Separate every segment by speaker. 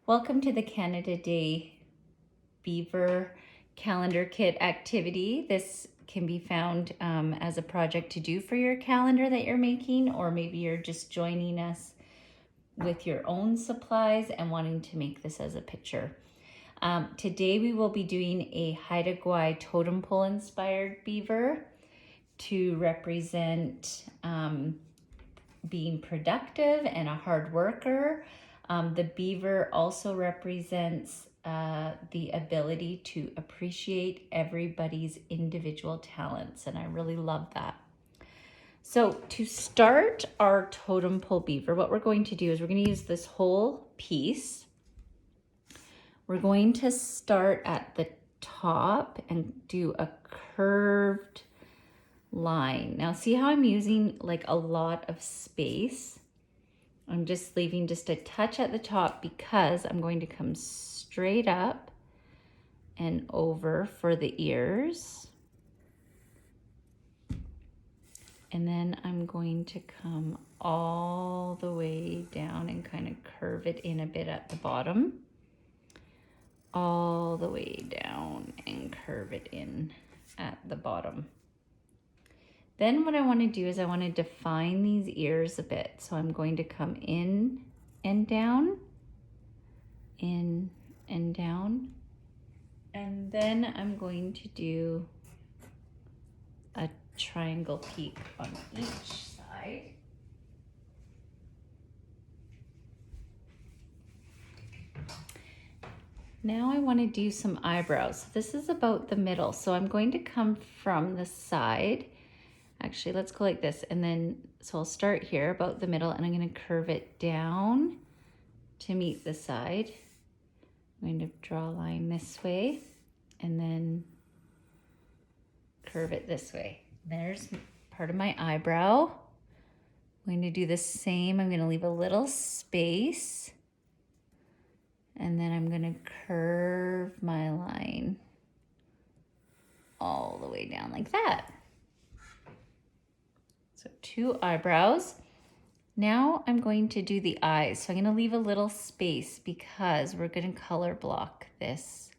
Speaker 1: Welcome to the Canada Day Beaver calendar kit activity. This can be found as a project to do for your calendar that you're making, or maybe you're just joining us with your own supplies and wanting to make this as a picture. Today we will be doing a Haida Gwaii totem pole inspired beaver to represent being productive and a hard worker. The beaver also represents the ability to appreciate everybody's individual talents, and I really love that. So to start our totem pole beaver, what we're going to do is we're going to use this whole piece. We're going to start at the top and do a curved line. Now see how I'm using like a lot of space? I'm just leaving just a touch at the top because I'm going to come straight up and over for the ears. And then I'm going to come all the way down and kind of curve it in a bit at the bottom. All the way down and curve it in at the bottom. Then what I want to do is I want to define these ears a bit. So I'm going to come in and down, in and down. And then I'm going to do a triangle peak on each side. Now I want to do some eyebrows. So this is about the middle. So I'm going to come from the side. Actually, let's go like this. And then, so I'll start here about the middle and I'm going to curve it down to meet the side. I'm going to draw a line this way and then curve it this way. There's part of my eyebrow. I'm going to do the same. I'm going to leave a little space and then I'm going to curve my line all the way down like that. So 2 eyebrows. Now I'm going to do the eyes. So I'm going to leave a little space because we're going to color block this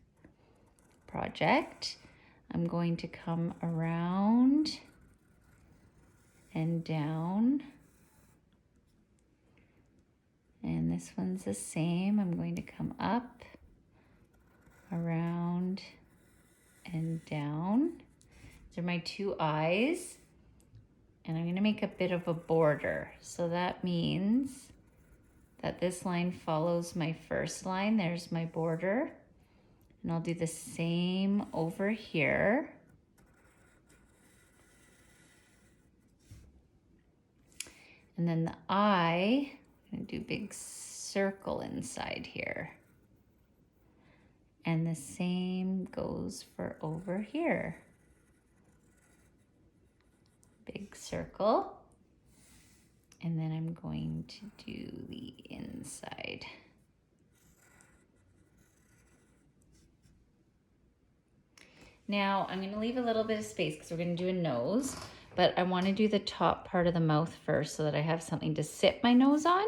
Speaker 1: project. I'm going to come around and down. And this one's the same. I'm going to come up, around, and down. These are my 2 eyes. And I'm going to make a bit of a border. So that means that this line follows my first line. There's my border. And I'll do the same over here. And then the eye, I'm going to do a big circle inside here. And the same goes for over here. Big circle, and then I'm going to do the inside. Now I'm going to leave a little bit of space because we're going to do a nose, but I want to do the top part of the mouth first so that I have something to sit my nose on.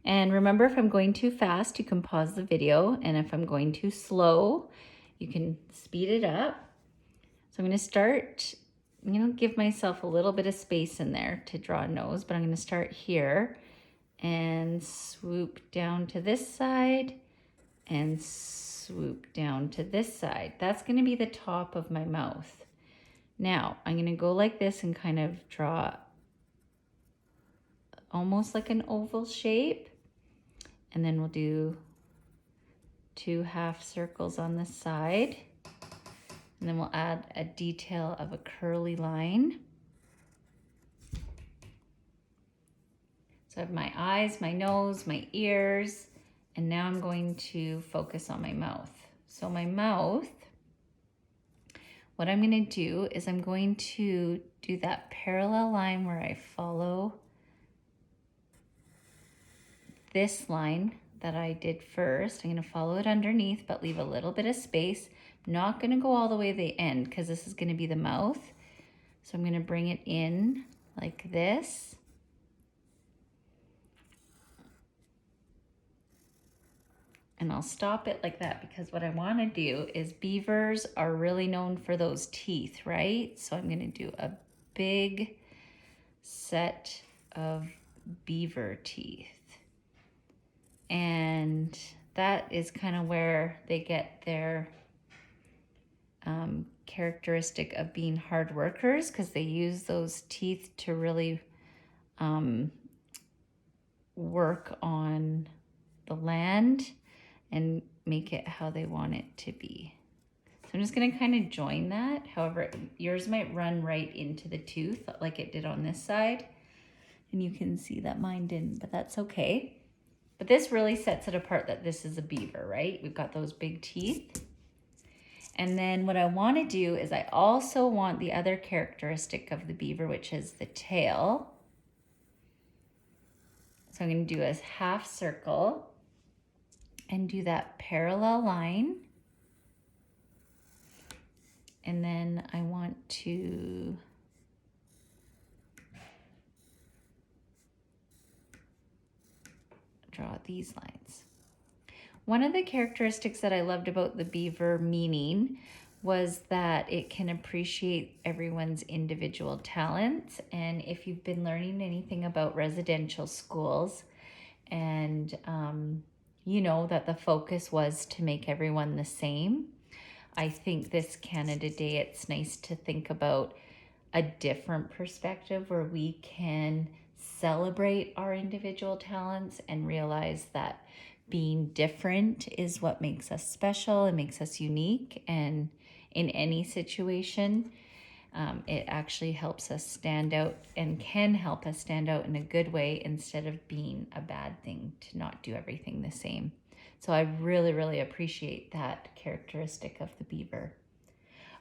Speaker 1: And remember, if I'm going too fast, you can pause the video, and if I'm going too slow, you can speed it up. So I'm going to start. I'm going to give myself a little bit of space in there to draw a nose, but I'm going to start here and swoop down to this side and swoop down to this side. That's going to be the top of my mouth. Now I'm going to go like this and kind of draw almost like an oval shape. And then we'll do 2 half circles on the side. And then we'll add a detail of a curly line. So I have my eyes, my nose, my ears, and now I'm going to focus on my mouth. So my mouth, what I'm going to do is I'm going to do that parallel line where I follow this line that I did first. I'm going to follow it underneath, but leave a little bit of space. Not going to go all the way to the end because this is going to be the mouth. So I'm going to bring it in like this. And I'll stop it like that because what I want to do is beavers are really known for those teeth, right? So I'm going to do a big set of beaver teeth. And that is kind of where they get their characteristic of being hard workers, because they use those teeth to really work on the land and make it how they want it to be. So I'm just going to kind of join that. However, yours might run right into the tooth like it did on this side. And you can see that mine didn't, but that's okay. But this really sets it apart that this is a beaver, right? We've got those big teeth. And then what I want to do is I also want the other characteristic of the beaver, which is the tail. So I'm going to do a half circle and do that parallel line. And then I want to draw these lines. One of the characteristics that I loved about the beaver meaning was that it can appreciate everyone's individual talents. And if you've been learning anything about residential schools, and you know that the focus was to make everyone the same, I think this Canada Day, it's nice to think about a different perspective where we can celebrate our individual talents and realize that being different is what makes us special and makes us unique. And in any situation, it actually helps us stand out and can help us stand out in a good way instead of being a bad thing to not do everything the same. So I really, really appreciate that characteristic of the beaver.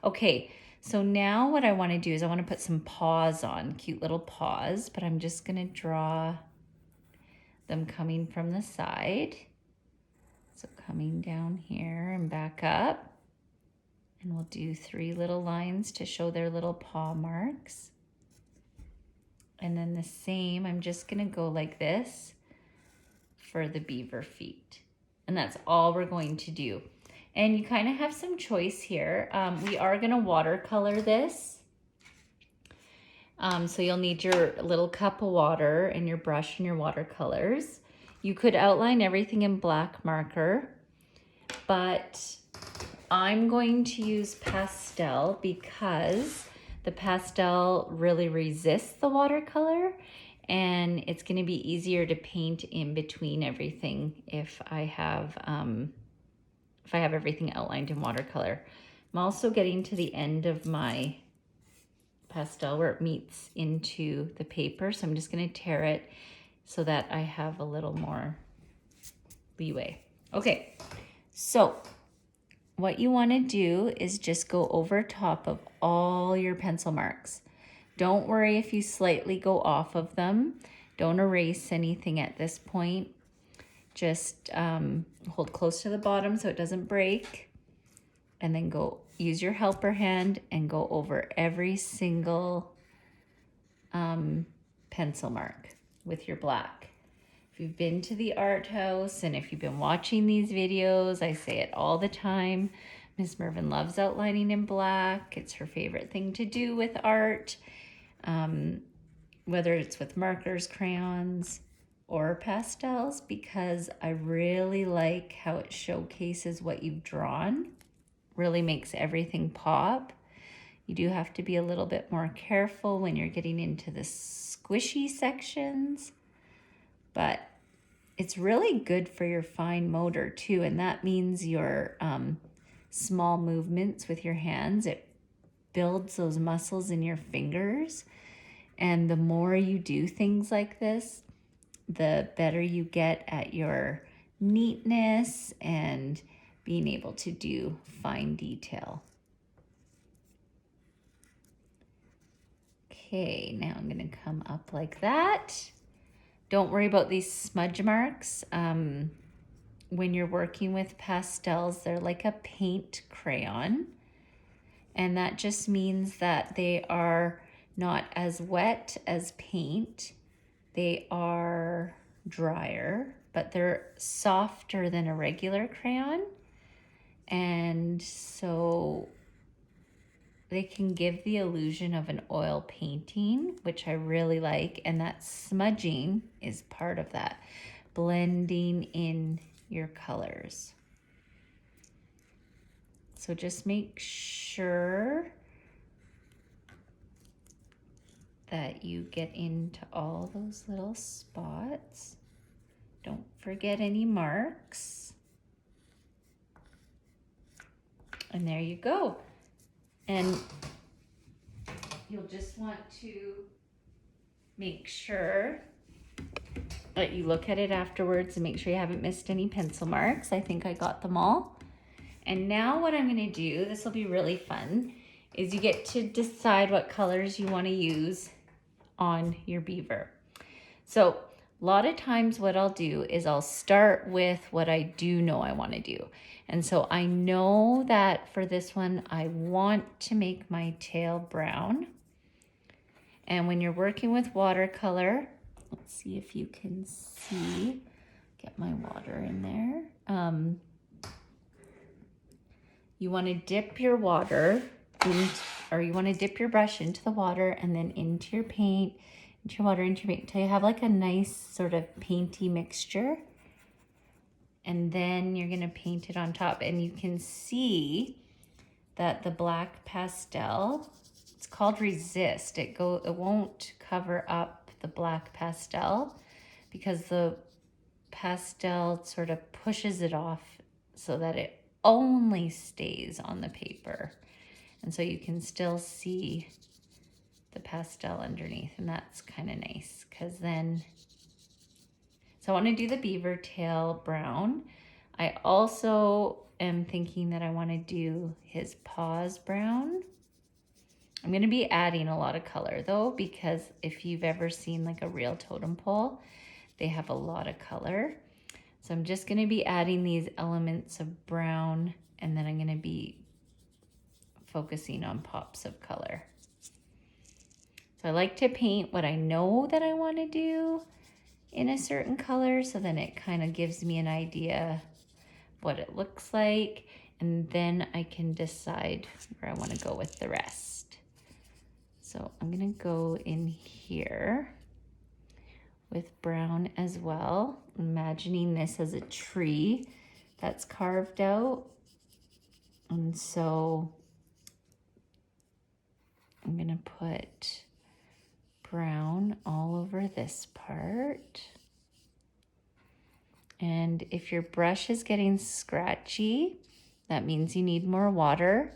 Speaker 1: Okay, so now what I want to do is I want to put some paws on, cute little paws, but I'm just going to draw them coming from the side. So coming down here and back up. And we'll do 3 little lines to show their little paw marks. And then the same, I'm just going to go like this for the beaver feet. And that's all we're going to do. And you kind of have some choice here. We are going to watercolor this. So you'll need your little cup of water and your brush and your watercolors. You could outline everything in black marker, but I'm going to use pastel because the pastel really resists the watercolor, and it's going to be easier to paint in between everything if I have everything outlined in watercolor. I'm also getting to the end of my pastel where it meets into the paper, so I'm just going to tear it so that I have a little more leeway. Okay, so what you want to do is just go over top of all your pencil marks. Don't worry if you slightly go off of them. Don't erase anything at this point. Just hold close to the bottom so it doesn't break. And then go use your helper hand and go over every single pencil mark with your black. If you've been to the art house and if you've been watching these videos, I say it all the time. Miss Mervyn loves outlining in black. It's her favorite thing to do with art, whether it's with markers, crayons, or pastels, because I really like how it showcases what you've drawn. Really makes everything pop. You do have to be a little bit more careful when you're getting into the squishy sections, but it's really good for your fine motor too, and that means your small movements with your hands. It builds those muscles in your fingers, and the more you do things like this, the better you get at your neatness and being able to do fine detail. Okay, now I'm going to come up like that. Don't worry about these smudge marks. When you're working with pastels, they're like a paint crayon. And that just means that they are not as wet as paint. They are drier. but they're softer than a regular crayon. And so they can give the illusion of an oil painting, which I really like. And that smudging is part of that, blending in your colors. So just make sure that you get into all those little spots. Don't forget any marks. And there you go. And you'll just want to make sure that you look at it afterwards and make sure you haven't missed any pencil marks. I think I got them all. And now what I'm gonna do, this will be really fun, is you get to decide what colors you wanna use on your beaver. So a lot of times what I'll do is I'll start with what I do know I wanna do. And so I know that for this one, I want to make my tail brown. And when you're working with watercolor, let's see if you can see, get my water in there. You want to dip your water or you want to dip your brush into the water and then into your paint, into your water, into your paint, until you have like a nice sort of painty mixture. And then you're going to paint it on top. And you can see that the black pastel, it's called Resist. It won't cover up the black pastel because the pastel sort of pushes it off so that it only stays on the paper. And so you can still see the pastel underneath, and that's kind of nice because then, so I want to do the beaver tail brown. I also am thinking that I want to do his paws brown. I'm going to be adding a lot of color though, because if you've ever seen like a real totem pole, they have a lot of color. So I'm just going to be adding these elements of brown, and then I'm going to be focusing on pops of color. So I like to paint what I know that I want to do in a certain color, so then it kind of gives me an idea what it looks like, and then I can decide where I want to go with the rest. So I'm going to go in here with brown as well, imagining this as a tree that's carved out. And so I'm gonna put brown all over this part. And if your brush is getting scratchy, that means you need more water.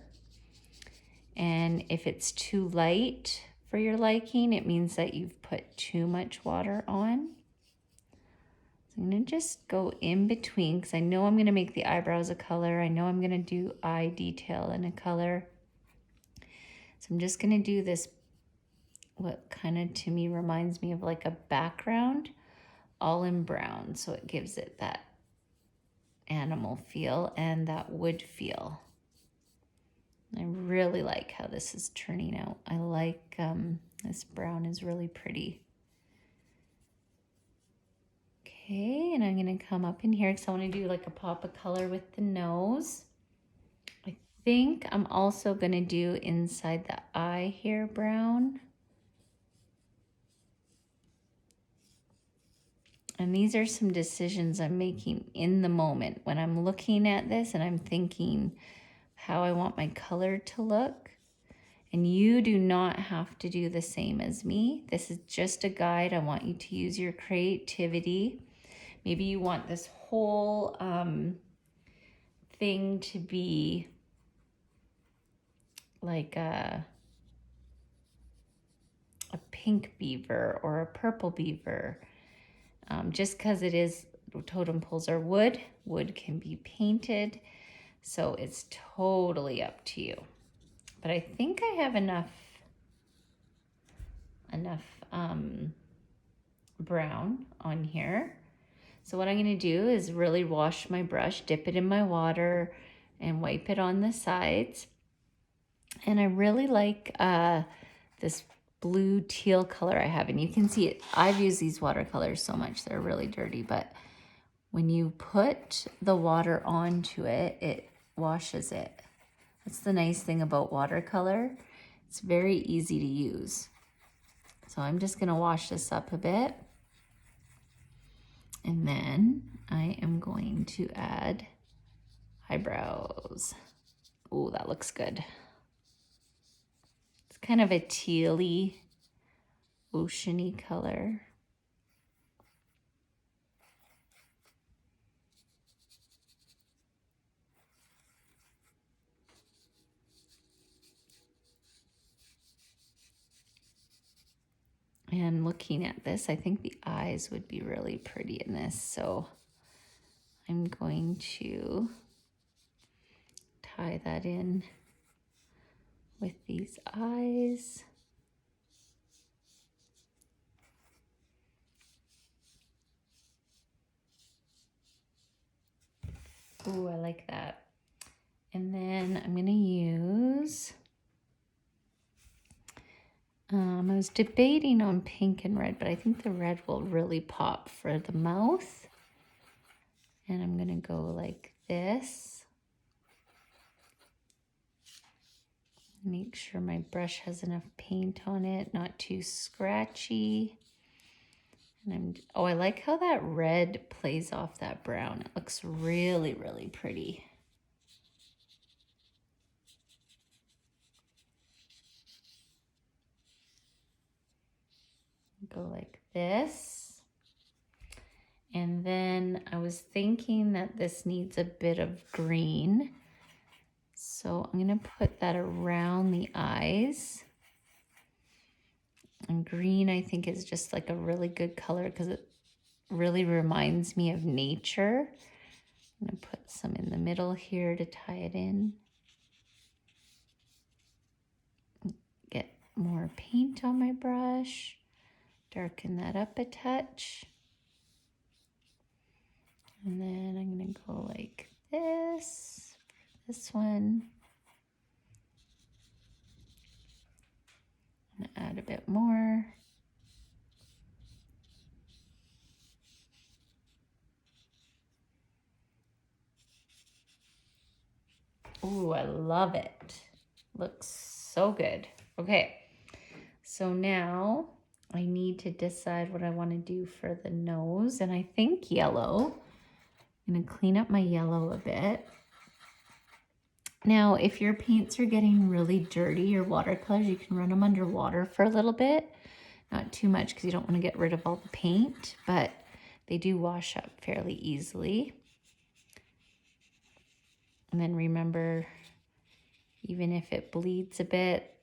Speaker 1: And if it's too light for your liking, it means that you've put too much water on. So I'm gonna just go in between because I know I'm gonna make the eyebrows a color. I know I'm gonna do eye detail in a color. So I'm just gonna do this, what kind of to me reminds me of like a background, all in brown. So it gives it that animal feel and that wood feel. I really like how this is turning out. I like this brown is really pretty. Okay, and I'm gonna come up in here because I want to do like a pop of color with the nose. I think I'm also gonna do inside the eye here brown. And these are some decisions I'm making in the moment when I'm looking at this and I'm thinking how I want my color to look. And you do not have to do the same as me. This is just a guide. I want you to use your creativity. Maybe you want this whole thing to be like a pink beaver or a purple beaver. Just because it is, totem poles are wood. Wood can be painted. So it's totally up to you. But I think I have enough brown on here. So what I'm going to do is really wash my brush, dip it in my water, and wipe it on the sides. And I really like this blue teal color I have. And you can see it. I've used these watercolors so much. They're really dirty. But when you put the water onto it, it washes it. That's the nice thing about watercolor. It's very easy to use. So I'm just gonna wash this up a bit. And then I am going to add eyebrows. Oh, that looks good. It's kind of a tealy, oceany color. And looking at this, I think the eyes would be really pretty in this. So I'm going to tie that in with these eyes. Ooh, I like that. And then I'm gonna use, I was debating on pink and red, but I think the red will really pop for the mouth. And I'm gonna go like this. Make sure my brush has enough paint on it, not too scratchy. And oh, I like how that red plays off that brown. It looks really, really pretty. Go like this. And then I was thinking that this needs a bit of green. So I'm gonna put that around the eyes. And green, I think, is just like a really good color because it really reminds me of nature. I'm gonna put some in the middle here to tie it in. Get more paint on my brush. Darken that up a touch. And then I'm gonna go like this one. I'm gonna add a bit more. Ooh, I love it. Looks so good. Okay, so now I need to decide what I want to do for the nose, and I think yellow. I'm gonna clean up my yellow a bit. Now, if your paints are getting really dirty, your watercolors, you can run them under water for a little bit. Not too much because you don't want to get rid of all the paint, but they do wash up fairly easily. And then remember, even if it bleeds a bit,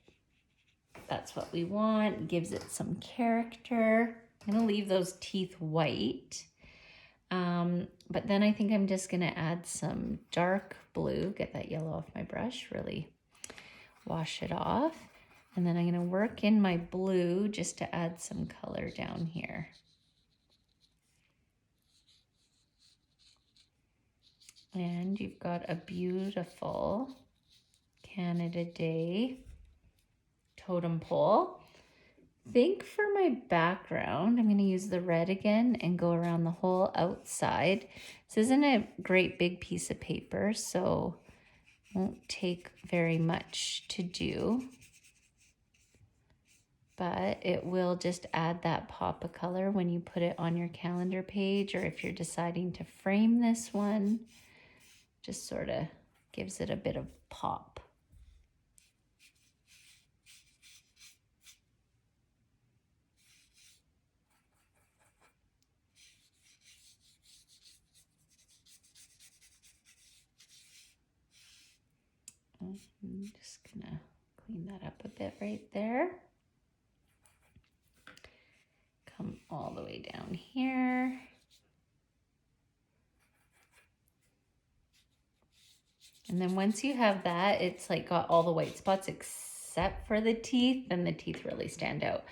Speaker 1: that's what we want. It gives it some character. I'm gonna leave those teeth white. But then I think I'm just gonna add some dark blue, get that yellow off my brush, really wash it off. And then I'm gonna work in my blue just to add some color down here. And you've got a beautiful Canada Day totem pole. I think for my background, I'm going to use the red again and go around the whole outside. This isn't a great big piece of paper, so it won't take very much to do. But it will just add that pop of color when you put it on your calendar page, or if you're deciding to frame this one, just sort of gives it a bit of pop. I'm just gonna clean that up a bit right there. Come all the way down here. And then once you have that, it's like got all the white spots except for the teeth, and the teeth really stand out.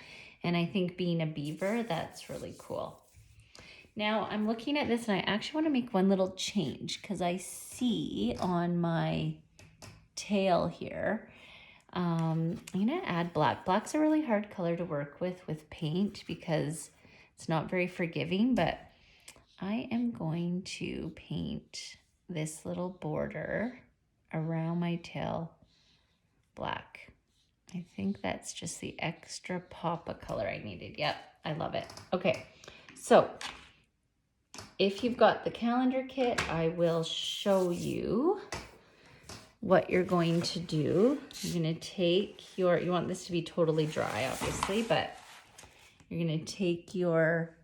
Speaker 1: And I think being a beaver, that's really cool. Now I'm looking at this and I actually want to make one little change because I see on my tail here, I'm gonna add black. Black's a really hard color to work with paint because it's not very forgiving, but I am going to paint this little border around my tail black. I think that's just the extra pop of color I needed. Yep, I love it. Okay, so if you've got the calendar kit, I will show you what you're going to do. You're going to take your, you want this to be totally dry, obviously, but you're going to take your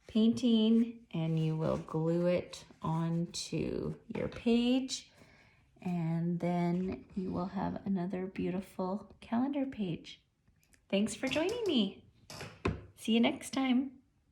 Speaker 1: painting and you will glue it onto your page, and then you will have another beautiful calendar page. Thanks for joining me. See you next time.